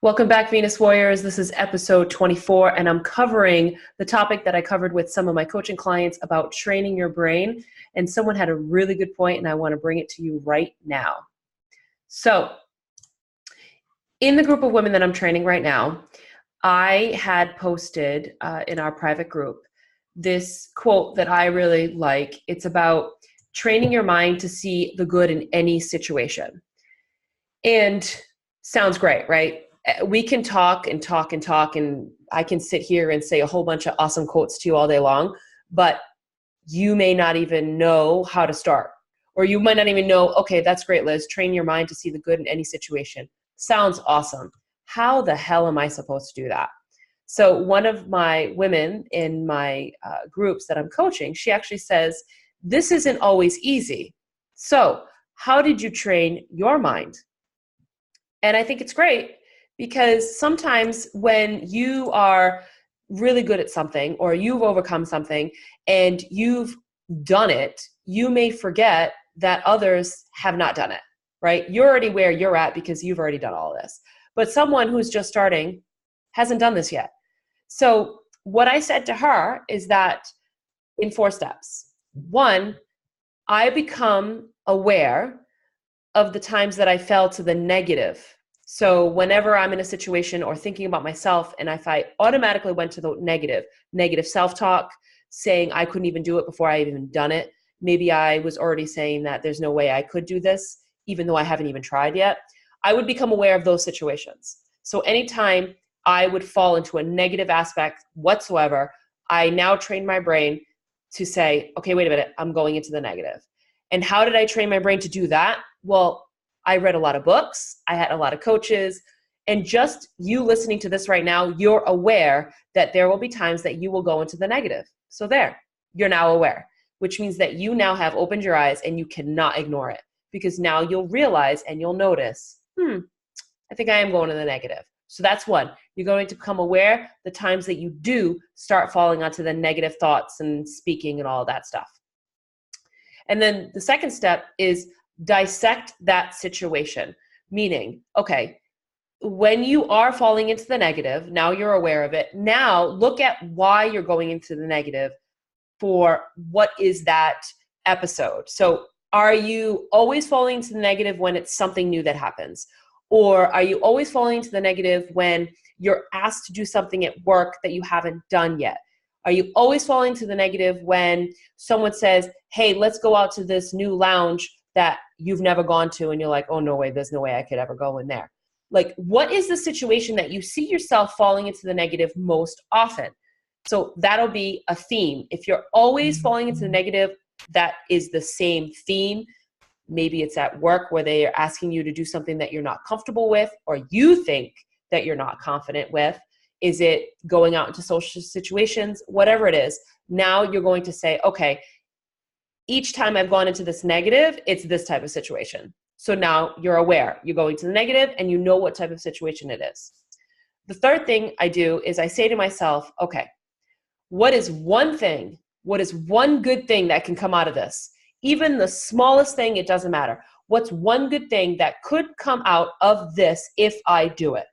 Welcome back, Venus Warriors. This is episode 24, and I'm covering the topic that I covered with some of my coaching clients about training your brain. And someone had a really good point, and I want to bring it to you right now. So, in the group of women that I'm training right now, I had posted in our private group this quote that I really like. It's about training your mind to see the good in any situation. And sounds great, right? We can talk and talk and talk, and I can sit here and say a whole bunch of awesome quotes to you all day long, but you may not even know how to start. Or you might not even know, okay, that's great, Liz. Train your mind to see the good in any situation. Sounds awesome. How the hell am I supposed to do that? So one of my women in my groups that I'm coaching, she actually says, this isn't always easy. So how did you train your mind? And I think it's great because sometimes when you are really good at something or you've overcome something and you've done it, you may forget that others have not done it, right? You're already where you're at because you've already done all of this. But someone who's just starting hasn't done this yet. So what I said to her is that in 4 steps. 1, I become aware of the times that I fell to the negative. So whenever I'm in a situation or thinking about myself, and if I automatically went to the negative self-talk, saying I couldn't even do it before I even done it, maybe I was already saying that there's no way I could do this, even though I haven't even tried yet, I would become aware of those situations. So anytime I would fall into a negative aspect whatsoever, I now train my brain to say, okay, wait a minute, I'm going into the negative. And how did I train my brain to do that? Well, I read a lot of books, I had a lot of coaches, and just you listening to this right now, you're aware that there will be times that you will go into the negative. So there, you're now aware, which means that you now have opened your eyes and you cannot ignore it because now you'll realize and you'll notice, I think I am going to the negative. So that's 1. You're going to become aware the times that you do start falling onto the negative thoughts and speaking and all that stuff. And then the second step is dissect that situation, meaning, okay, when you are falling into the negative, now you're aware of it. Now look at why you're going into the negative for what is that episode. So are you always falling into the negative when it's something new that happens? Or are you always falling into the negative when you're asked to do something at work that you haven't done yet? Are you always falling into the negative when someone says, hey, let's go out to this new lounge that you've never gone to, and you're like, oh, no way, there's no way I could ever go in there. Like, what is the situation that you see yourself falling into the negative most often? So that'll be a theme. If you're always falling into the negative, that is the same theme. Maybe it's at work where they are asking you to do something that you're not comfortable with, or you think that you're not confident with. Is it going out into social situations? Whatever it is, now you're going to say, okay, each time I've gone into this negative, it's this type of situation. So now you're aware. You're going to the negative and you know what type of situation it is. The third thing I do is I say to myself, okay, what is one good thing that can come out of this? Even the smallest thing, it doesn't matter. What's one good thing that could come out of this if I do it?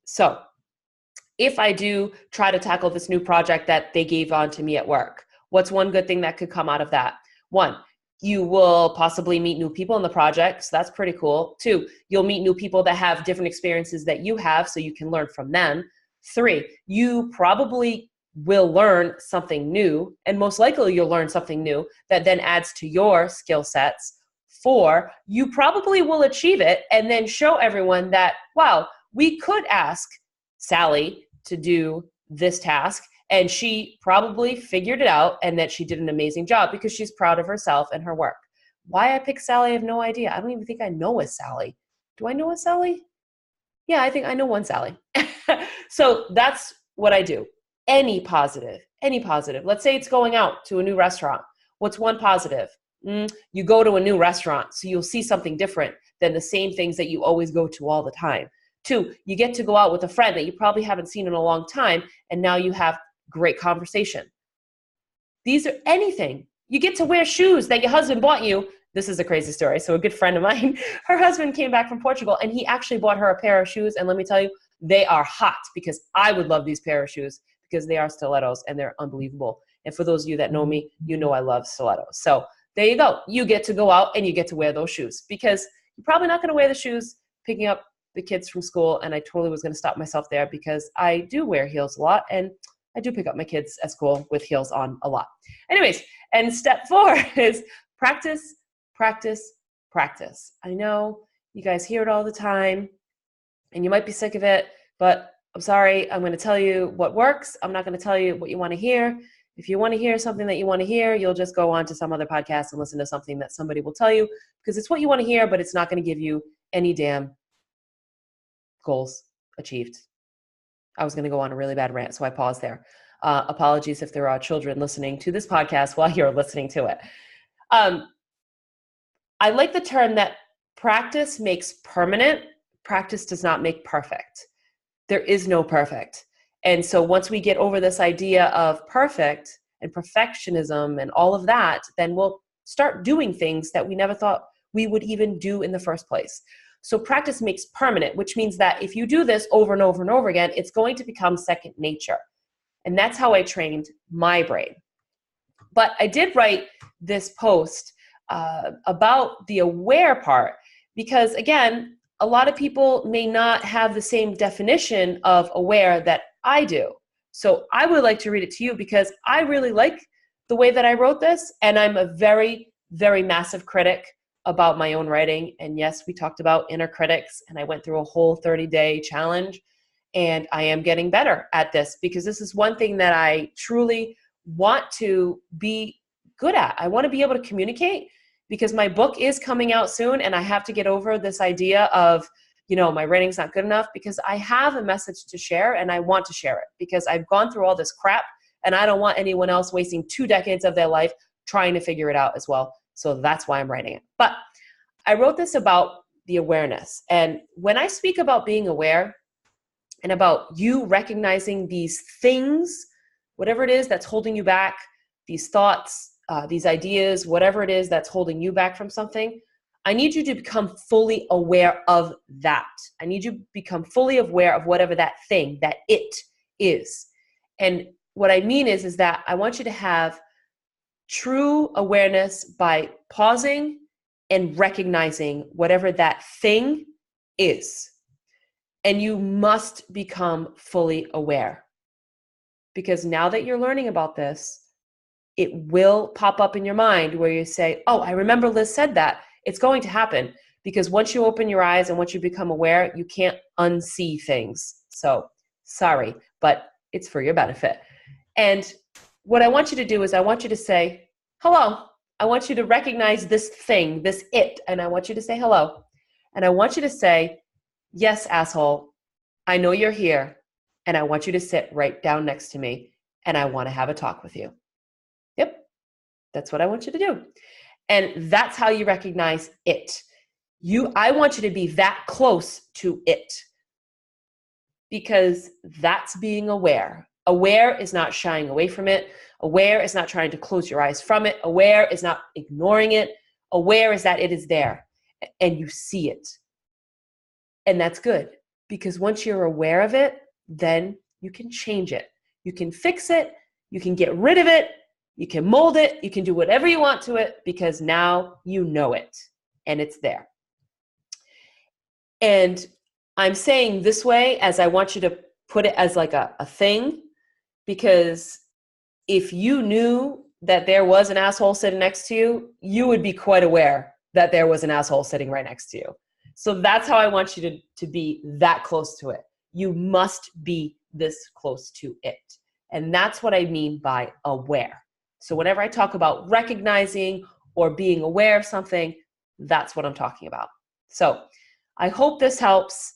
So if I do try to tackle this new project that they gave on to me at work, what's one good thing that could come out of that? 1, you will possibly meet new people in the project. So that's pretty cool. 2, you'll meet new people that have different experiences that you have, so you can learn from them. 3, you probably will learn something new, and most likely you'll learn something new that then adds to your skill sets. 4, you probably will achieve it and then show everyone that, wow, we could ask Sally to do this task, and she probably figured it out and that she did an amazing job because she's proud of herself and her work. Why I picked Sally, I have no idea. I don't even think I know a Sally. Do I know a Sally? Yeah, I think I know one Sally. So that's what I do. Any positive. Let's say it's going out to a new restaurant. What's one positive? You go to a new restaurant, so you'll see something different than the same things that you always go to all the time. 2, you get to go out with a friend that you probably haven't seen in a long time, and now you have great conversation. These are anything. You get to wear shoes that your husband bought you this is a crazy story. So a good friend of mine, her husband came back from Portugal and he actually bought her a pair of shoes. And let me tell you, they are hot because I would love these pair of shoes because they are stilettos and they're unbelievable. And for those of you that know me, you know I love stilettos. So there you go. You get to go out and you get to wear those shoes because you're probably not going to wear the shoes picking up the kids from school. And I totally was going to stop myself there because I do wear heels a lot and I do pick up my kids at school with heels on a lot. Anyways, and step 4 is practice, practice, practice. I know you guys hear it all the time and you might be sick of it, but I'm sorry, I'm going to tell you what works. I'm not going to tell you what you want to hear. If you want to hear something that you want to hear, you'll just go on to some other podcast and listen to something that somebody will tell you because it's what you want to hear, but it's not going to give you any damn goals achieved. I was going to go on a really bad rant, so I paused there. Apologies if there are children listening to this podcast while you're listening to it. I like the term that practice makes permanent. Practice does not make perfect. There is no perfect. And so once we get over this idea of perfect and perfectionism and all of that, then we'll start doing things that we never thought we would even do in the first place. So practice makes permanent, which means that if you do this over and over and over again, it's going to become second nature. And that's how I trained my brain. But I did write this post about the aware part because, again, a lot of people may not have the same definition of aware that I do. So I would like to read it to you because I really like the way that I wrote this. And I'm a very, very massive critic about my own writing. And yes, we talked about inner critics and I went through a whole 30-day challenge and I am getting better at this because this is one thing that I truly want to be good at. I want to be able to communicate because my book is coming out soon and I have to get over this idea of, my writing's not good enough because I have a message to share and I want to share it because I've gone through all this crap and I don't want anyone else wasting 2 decades of their life trying to figure it out as well. So that's why I'm writing it. But I wrote this about the awareness. And when I speak about being aware and about you recognizing these things, whatever it is that's holding you back, these thoughts, these ideas, whatever it is that's holding you back from something, I need you to become fully aware of that. I need you to become fully aware of whatever that thing, that it is. And what I mean is that I want you to have true awareness by pausing and recognizing whatever that thing is. And you must become fully aware. Because now that you're learning about this, it will pop up in your mind where you say, oh, I remember Liz said that. It's going to happen because once you open your eyes and once you become aware, you can't unsee things. So sorry, but it's for your benefit. And what I want you to do is I want you to say, hello. I want you to recognize this thing, this it, and I want you to say hello. And I want you to say, yes, asshole, I know you're here, and I want you to sit right down next to me, and I want to have a talk with you. Yep, that's what I want you to do. And that's how you recognize it. I want you to be that close to it because that's being aware. Aware is not shying away from it. Aware is not trying to close your eyes from it. Aware is not ignoring it. Aware is that it is there and you see it. And that's good because once you're aware of it, then you can change it. You can fix it. You can get rid of it. You can mold it. You can do whatever you want to it because now you know it and it's there. And I'm saying this way as I want you to put it as like a thing because if you knew that there was an asshole sitting next to you, you would be quite aware that there was an asshole sitting right next to you. So that's how I want you to be that close to it. You must be this close to it. And that's what I mean by aware. So whenever I talk about recognizing or being aware of something, that's what I'm talking about. So I hope this helps.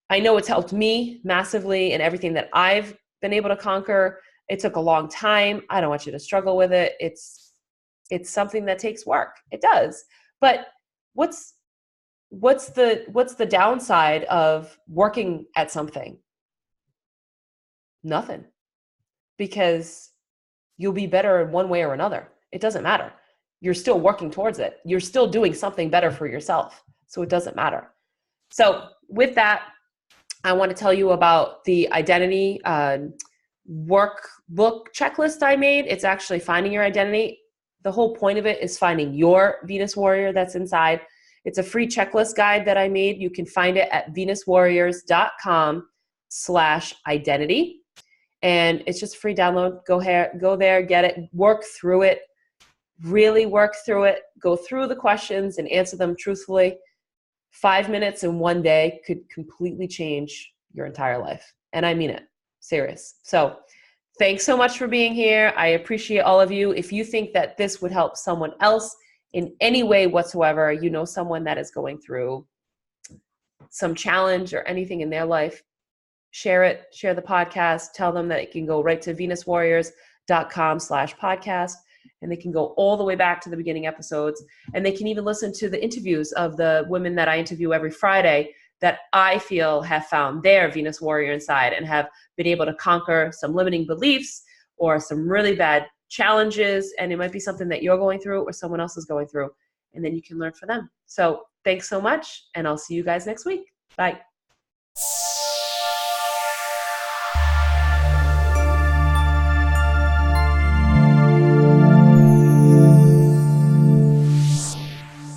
I know it's helped me massively in everything that I've been able to conquer. It took a long time. I don't want you to struggle with it. It's something that takes work. It does. But what's the downside of working at something? Nothing. Because you'll be better in one way or another. It doesn't matter. you're still working towards it. You're still doing something better for yourself. So it doesn't matter. So with that, I want to tell you about the identity workbook checklist I made. It's actually finding your identity. The whole point of it is finding your Venus warrior that's inside. It's a free checklist guide that I made. You can find it at venuswarriors.com/identity. And it's just a free download. Go there, get it, work through it, really work through it, go through the questions and answer them truthfully. 5 minutes in one day could completely change your entire life. And I mean it, serious. So thanks so much for being here. I appreciate all of you. If you think that this would help someone else in any way whatsoever, you know someone that is going through some challenge or anything in their life, share it, share the podcast, tell them that it can go right to venuswarriors.com/podcast. And they can go all the way back to the beginning episodes. And they can even listen to the interviews of the women that I interview every Friday that I feel have found their Venus warrior inside and have been able to conquer some limiting beliefs or some really bad challenges. And it might be something that you're going through or someone else is going through. And then you can learn from them. So thanks so much. And I'll see you guys next week. Bye.